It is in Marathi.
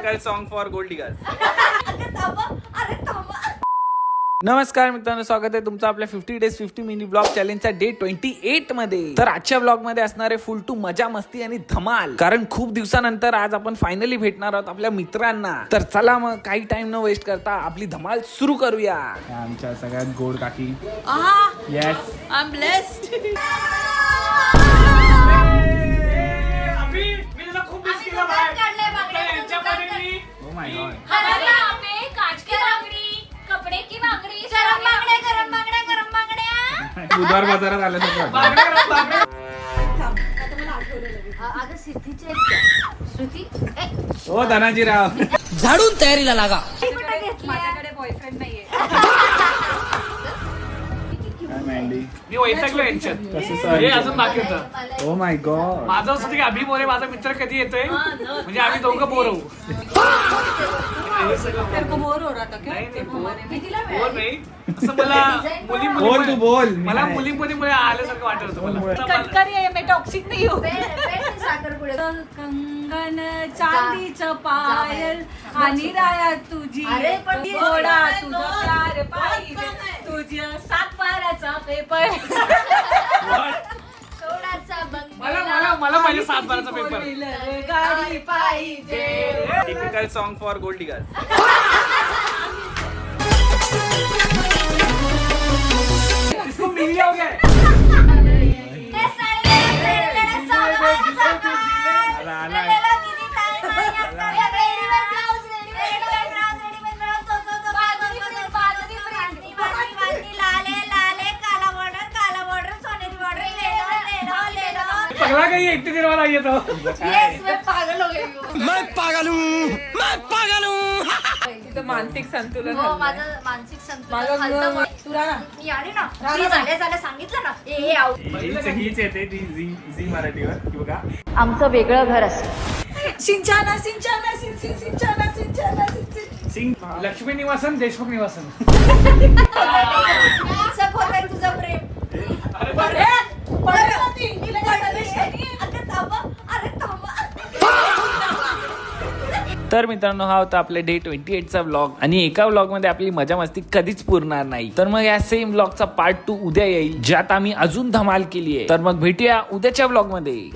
Typical song for gold diggers. नमस्कार मित्रांनो, स्वागत आहे तुमचं आपल्या 50 days 50 मिनी ब्लॉग चॅलेंजच्या डे 28 मध्ये. तर आजच्या ब्लॉग मध्ये असणार आहे फुल टू मजा मस्ती आणि धमाल, कारण खूप दिवसानंतर आज आपण फायनली भेटणार आहोत आपल्या मित्रांना. तर चला मग काही टाइम न वेस्ट करता आपली धमाल सुरू करूया. आमच्या सगळ्यात गोड काकी. Yes, I am blessed. Oh my God. बुधवार बाजारात आल्यासारखं वाटतं. ओ धनाजीराव, झाडून तयारीला लागा. माझ्याकडे बॉयफ्रेंड नाहीये. मी वैतागलो यांच्यात. हे अजून बाकी होतं. Oh my God. माझं असं की अभि मोरे माझा मित्र कधी येतोय, म्हणजे आम्ही दोघं बोर होऊ. तेरे को बोर हो रहा था क्या? नाही, नाही, हमारे बोर नाही. असं मला बोल तू बोल. मला मुलींमध्ये आल्यासारखं वाटत होतं मला. कटकरी आहे, मैं टॉक्सिक नहीं हूँ. कंगन चांदीचं पायल आणि राया तुझी थोडा तुझा प्यार पाहिजे, तुझ्या सातबाराचा पेपर. मला माझ्या 7-12चा पेपर. गाडी पाहिजे. Typical song for gold diggers. इसको मिल गया हो गया. पगला गई एक दिन वाला ये तो. पागल हो गई. मैं पागल हूँ. तिथं मानसिक संतुलन हो, माझं मानसिक संतुलन हलतं. मी आले ना, झाल्या सांगितलं ना, हे आऊ. हीच येते ती झी मराठीवर की बघा. आमचं वेगळं घर असतं. सिंचाना सिंचाना सिंचाना सिंचाना सिंग लक्ष्मी निवासन, देशमुख निवासन. होतंय तुझं प्रेम. तर मित्रांनो, हा होता आपल्या डे 28चा व्लॉग. आणि एका व्लॉग मध्ये आपली मजा मस्ती कधीच पुरणार नाही. तर मग या सेम व्लॉगचा पार्ट 2 उद्या येईल, ज्यात आम्ही अजून धमाल केली आहे. तर मग भेटूया उद्याच्या व्लॉग मध्ये.